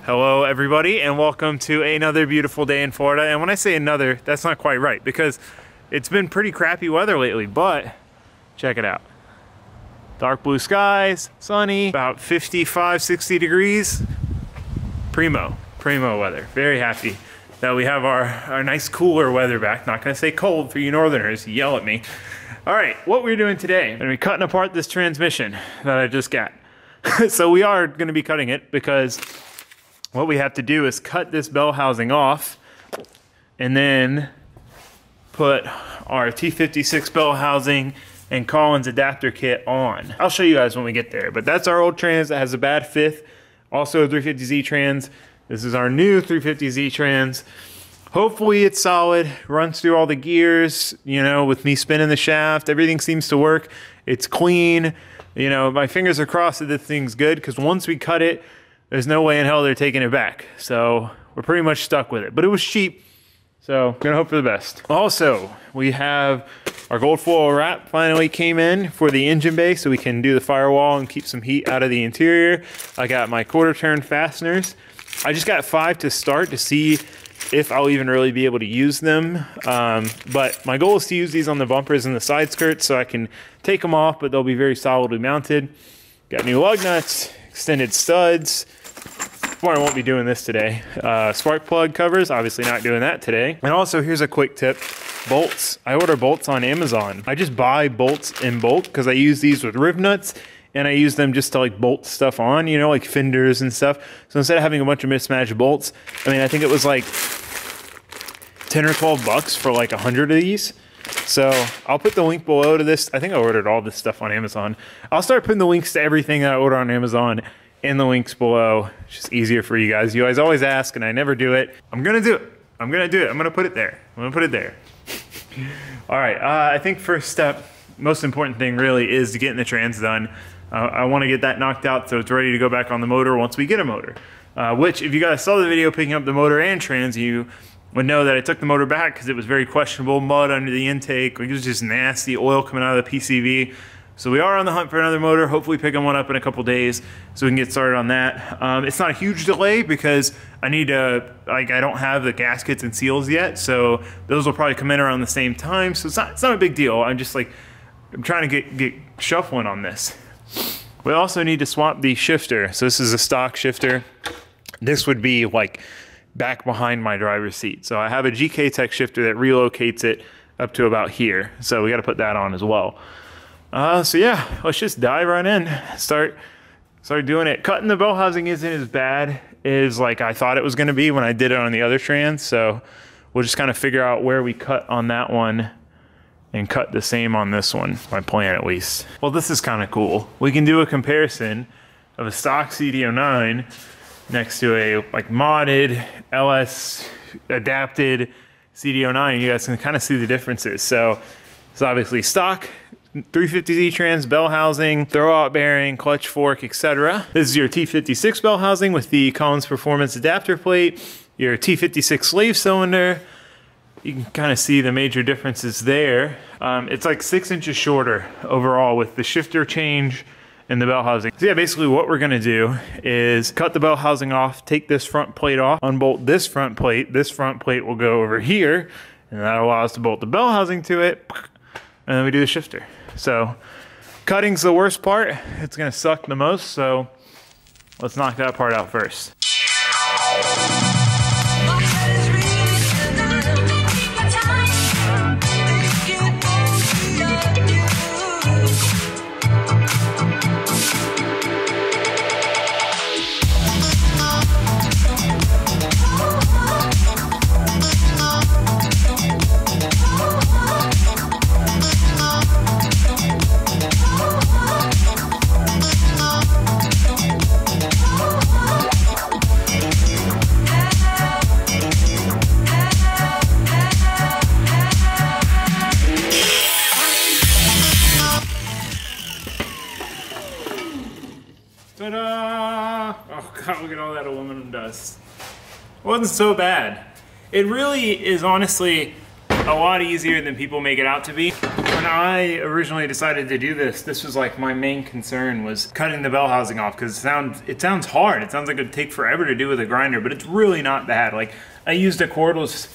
Hello everybody and welcome to another beautiful day in Florida. And when I say another, that's not quite right because it's been pretty crappy weather lately, but check it out. Dark blue skies, sunny, about 55, 60 degrees. Primo weather. Very happy that we have our nice cooler weather back. Not gonna say cold for you northerners, you yell at me. All right, what we're doing today, I'm gonna be cutting apart this transmission that I just got. So we are gonna be cutting it because what we have to do is cut this bell housing off and then put our T56 bell housing and Collins adapter kit on. I'll show you guys when we get there, but that's our old trans that has a bad fifth. Also a 350Z trans. This is our new 350Z trans. Hopefully it's solid, runs through all the gears, you know, with me spinning the shaft, everything seems to work. It's clean. You know, my fingers are crossed that this thing's good because once we cut it, there's no way in hell they're taking it back. So we're pretty much stuck with it, but it was cheap. So I'm gonna hope for the best. Also, we have our gold foil wrap finally came in for the engine bay so we can do the firewall and keep some heat out of the interior. I got my quarter turn fasteners. I just got 5 to start to see if I'll even really be able to use them. But my goal is to use these on the bumpers and the side skirts so I can take them off, but they'll be very solidly mounted. Got new lug nuts, extended studs. Well, I won't be doing this today. Spark plug covers, obviously not doing that today. And also here's a quick tip, bolts. I order bolts on Amazon. I just buy bolts in bulk because I use these with riv nuts and I use them just to like bolt stuff on, you know, like fenders and stuff. So instead of having a bunch of mismatched bolts, I mean, I think it was like 10 or 12 bucks for like 100 of these. So I'll put the link below to this. I think I ordered all this stuff on Amazon. I'll start putting the links to everything that I order on Amazon in the links below. It's just easier for you guys. You guys always ask and I never do it. I'm gonna do it. I'm gonna do it. I'm gonna put it there. I'm gonna put it there. All right, I think first step, most important thing really is to getting the trans done. I wanna get that knocked out so it's ready to go back on the motor once we get a motor. Which if you guys saw the video picking up the motor and trans, you would know that I took the motor back because it was very questionable, mud under the intake, it was just nasty, oil coming out of the PCV. So we are on the hunt for another motor, hopefully picking one up in a couple days so we can get started on that. It's not a huge delay because I need to, like, I don't have the gaskets and seals yet, so those will probably come in around the same time. So it's not a big deal. I'm just like, I'm trying to get shuffling on this. We also need to swap the shifter. So this is a stock shifter. This would be like back behind my driver's seat. So I have a GK Tech shifter that relocates it up to about here. So we got to put that on as well. So yeah, let's just dive right in. Start doing it. Cutting the bell housing isn't as bad as like I thought it was going to be when I did it on the other trans. So we'll just kind of figure out where we cut on that one and cut the same on this one. My plan at least. Well, this is kind of cool. We can do a comparison of a stock CD09 next to a like modded LS adapted CD09. You guys can kind of see the differences. So it's obviously stock 350Z trans bell housing, throwout bearing, clutch fork, etc. This is your T56 bell housing with the Collins Performance adapter plate, your T56 slave cylinder. You can kind of see the major differences there. It's like 6 inches shorter overall with the shifter change and the bell housing. So yeah, basically what we're gonna do is cut the bell housing off, take this front plate off, unbolt this front plate. This front plate will go over here, and that'll allow us to bolt the bell housing to it, and then we do the shifter. So cutting's the worst part. It's gonna suck the most, so let's knock that part out first. Ta-da! Oh God, look at all that aluminum dust. It wasn't so bad. It really is honestly a lot easier than people make it out to be. When I originally decided to do this, this was like my main concern was cutting the bell housing off, because it sounds hard. It sounds like it'd take forever to do with a grinder, but it's really not bad. Like, I used a cordless,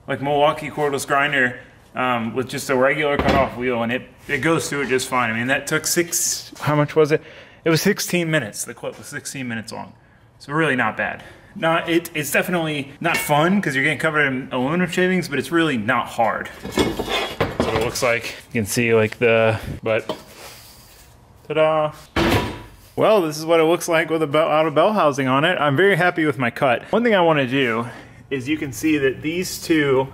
like Milwaukee cordless grinder with just a regular cutoff wheel, and it goes through it just fine. I mean, that took how much was it? It was 16 minutes. The clip was 16 minutes long. So really not bad. It's definitely not fun because you're getting covered in aluminum shavings, but it's really not hard. So it looks like, you can see like but ta-da. Well, this is what it looks like with a bell housing on it. I'm very happy with my cut. One thing I want to do is, you can see that these two,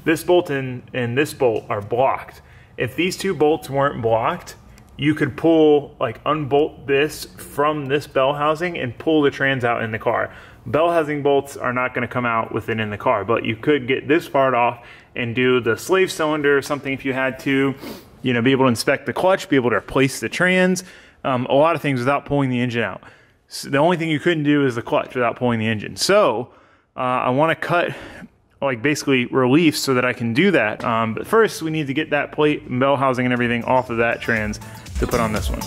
this bolt and this bolt, are blocked. If these two bolts weren't blocked, you could unbolt this from this bell housing and pull the trans out in the car. Bell housing bolts are not going to come out with it in the car, but you could get this part off and do the slave cylinder or something if you had to, be able to inspect the clutch, be able to replace the trans, a lot of things without pulling the engine out. So the only thing you couldn't do is the clutch without pulling the engine. So I want to cut basically relief so that I can do that. But first we need to get that plate and bell housing and everything off of that trans to put on this one.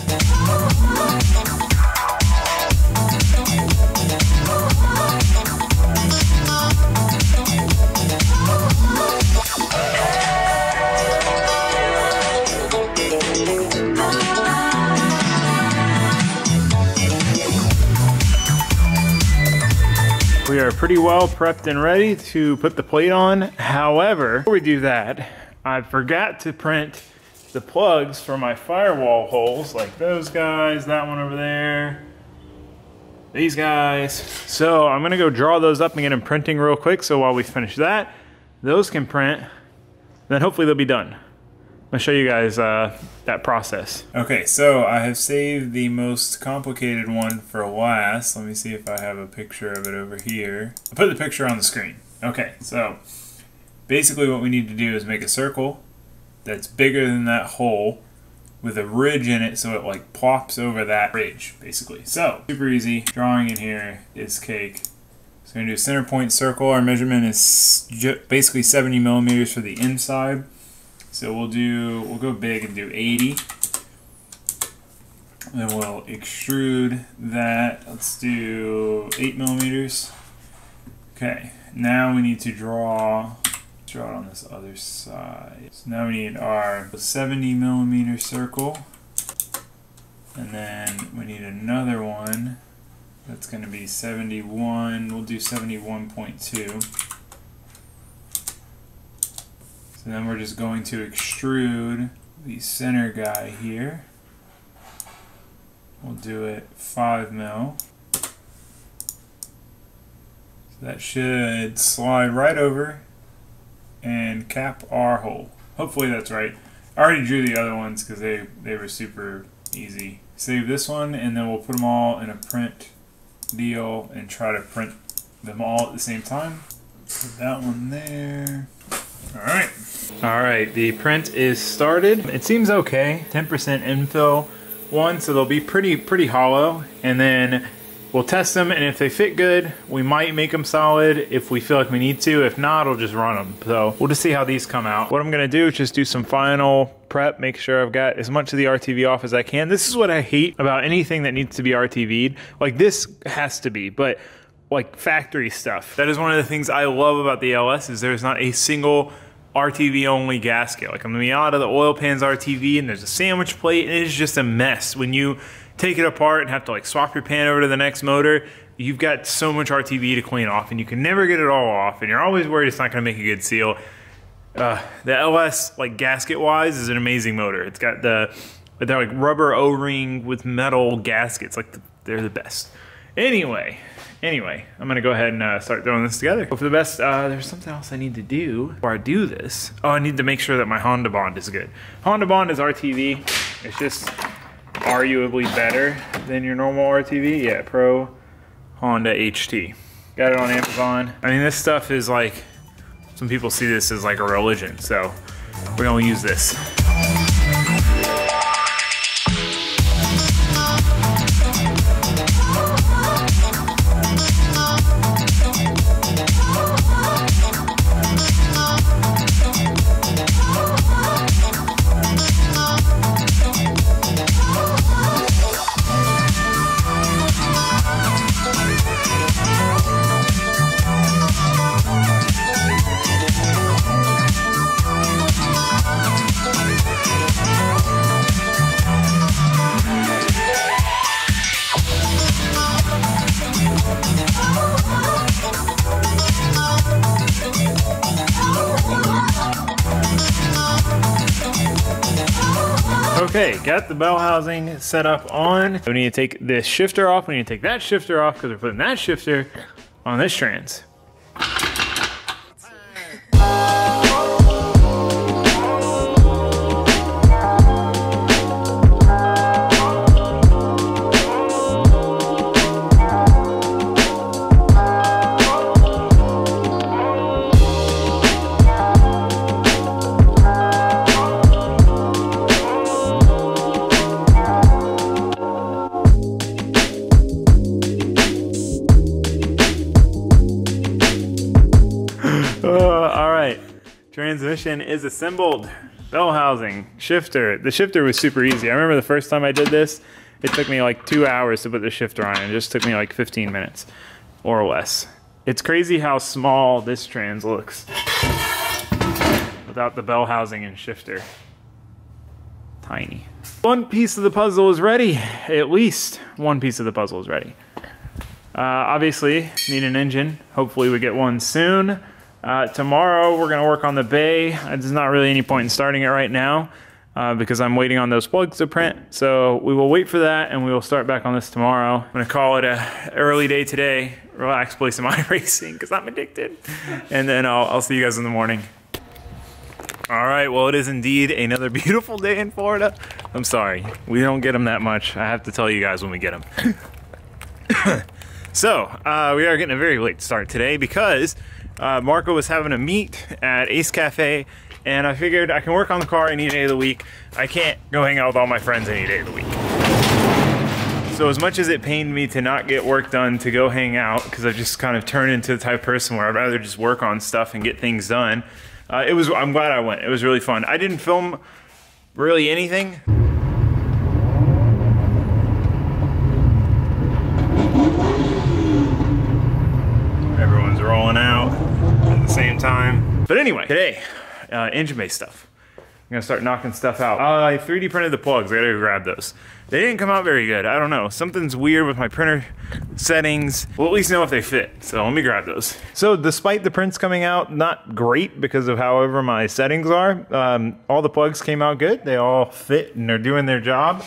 We are pretty well prepped and ready to put the plate on. However, before we do that, I forgot to print the plugs for my firewall holes, like those guys, that one over there, these guys. So I'm gonna go draw those up and get them printing real quick, so while we finish that, those can print, then hopefully they'll be done. I'll show you guys that process. Okay, so I have saved the most complicated one for last. Let me see if I have a picture of it over here. I'll put the picture on the screen. Okay, so basically what we need to do is make a circle that's bigger than that hole with a ridge in it, so it plops over that ridge, basically. So, super easy. Drawing in here is cake. So we're gonna do a center point circle. Our measurement is basically 70 millimeters for the inside. So we'll go big and do 80. Then we'll extrude that. Let's do 8 millimeters. Okay, now we need to draw it on this other side. So now we need our 70 millimeter circle. And then we need another one that's going to be 71. We'll do 71.2. So then we're just going to extrude the center guy here. We'll do it 5 mil. So that should slide right over and cap our hole. Hopefully that's right. I already drew the other ones because they were super easy. Save this one, and then we'll put them all in a print deal and try to print them all at the same time. Put that one there. Alright, the print is started. It seems okay. 10% infill one, so they'll be pretty hollow. And then we'll test them, and if they fit good, we might make them solid if we feel like we need to. If not, we'll just run them. So we'll just see how these come out. What I'm gonna do is just do some final prep, make sure I've got as much of the RTV off as I can. This is what I hate about anything that needs to be RTV'd. Like, this has to be, but like factory stuff. That is one of the things I love about the LS, is there's not a single RTV only gasket. Like on the Miata, the oil pan's RTV and there's a sandwich plate, and it's just a mess. When you take it apart and have to swap your pan over to the next motor, you've got so much RTV to clean off, and you can never get it all off, and you're always worried it's not gonna make a good seal. The LS, gasket wise, is an amazing motor. It's got they're rubber O-ring with metal gaskets. They're the best. Anyway, I'm gonna go ahead and start throwing this together. Hope for the best. There's something else I need to do before I do this. Oh, I need to make sure that my Honda Bond is good. Honda Bond is RTV. It's just arguably better than your normal RTV. Yeah, Pro Honda HT. Got it on Amazon. I mean, this stuff is some people see this as a religion, so we're gonna use this. Okay, got the bell housing set up on. We need to take this shifter off. We need to take that shifter off because we're putting that shifter on this trans. Transmission is assembled. Bell housing, shifter. The shifter was super easy. I remember the first time I did this, it took me like 2 hours to put the shifter on. It just took me like 15 minutes or less. It's crazy how small this trans looks without the bell housing and shifter. Tiny. One piece of the puzzle is ready. At least one piece of the puzzle is ready. Obviously, need an engine. Hopefully we get one soon. Tomorrow we're going to work on the bay. There's not really any point in starting it right now because I'm waiting on those plugs to print. So we will wait for that and we will start back on this tomorrow. I'm going to call it a early day today. Relax, play some iRacing because I'm addicted. And then I'll see you guys in the morning. All right, well it is indeed another beautiful day in Florida. I'm sorry, we don't get them that much. I have to tell you guys when we get them. So we are getting a very late start today because Marco was having a meet at Ace Cafe, and I figured I can work on the car any day of the week. I can't go hang out with all my friends any day of the week. So as much as it pained me to not get work done to go hang out, because I just kind of turned into the type of person where I'd rather just work on stuff and get things done, I'm glad I went. It was really fun. I didn't film really anything. Everyone's rolling out at the same time. But anyway, today, engine bay stuff. I'm gonna start knocking stuff out. I 3D printed the plugs, I gotta go grab those. They didn't come out very good, I don't know. Something's weird with my printer settings. We'll at least know if they fit, so let me grab those. So despite the prints coming out not great because of however my settings are, all the plugs came out good. They all fit and they're doing their job.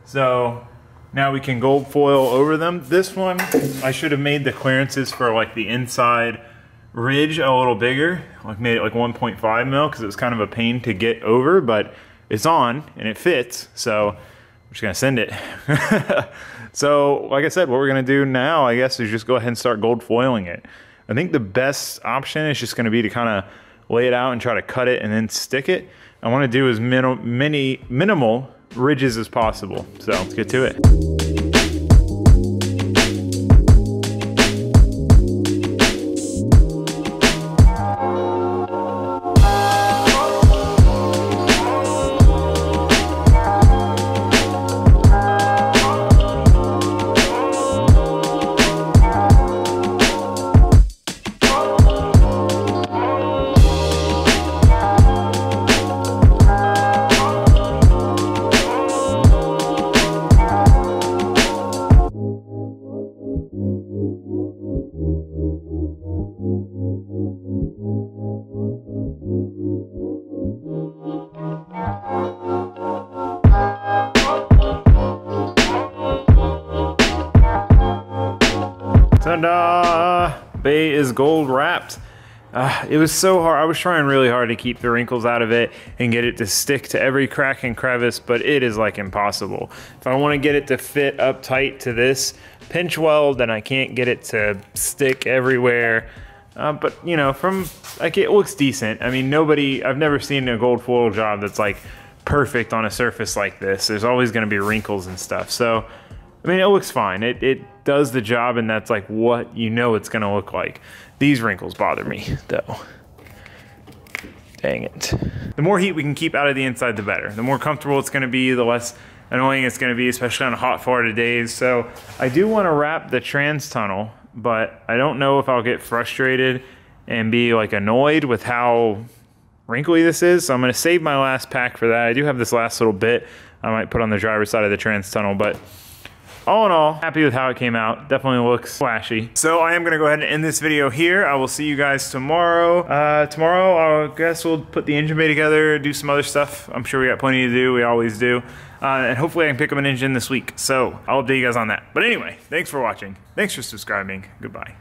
So now we can gold foil over them. This one, I should have made the clearances for like the inside ridge a little bigger. Like made it like 1.5 mil because it was kind of a pain to get over, but it's on and it fits. So I'm just gonna send it. So like I said, what we're gonna do now, I guess, is just go ahead and start gold foiling it. I think the best option is just gonna be to kind of lay it out and try to cut it and then stick it. I wanna do as minimal ridges as possible. So let's get to it. Ta-da! Bay is gold wrapped. It was so hard. I was trying really hard to keep the wrinkles out of it and get it to stick to every crack and crevice, but it is like impossible. If I want to get it to fit up tight to this pinch weld, then I can't get it to stick everywhere. But you know, it looks decent. I mean, I've never seen a gold foil job that's like perfect on a surface like this. There's always going to be wrinkles and stuff. So, I mean, it looks fine. It does the job, and that's like what you know it's going to look like. These wrinkles bother me, though. Dang it. The more heat we can keep out of the inside, the better. The more comfortable it's going to be, the less annoying it's going to be, especially on hot Florida days. So I do want to wrap the trans tunnel, but I don't know if I'll get frustrated and be like annoyed with how wrinkly this is. So I'm going to save my last pack for that. I do have this last little bit I might put on the driver's side of the trans tunnel, but all in all, happy with how it came out. Definitely looks flashy. So I am gonna go ahead and end this video here. I will see you guys tomorrow. Tomorrow, I guess we'll put the engine bay together, do some other stuff. I'm sure we got plenty to do, we always do. And hopefully I can pick up an engine this week. So I'll update you guys on that. But anyway, thanks for watching. Thanks for subscribing. Goodbye.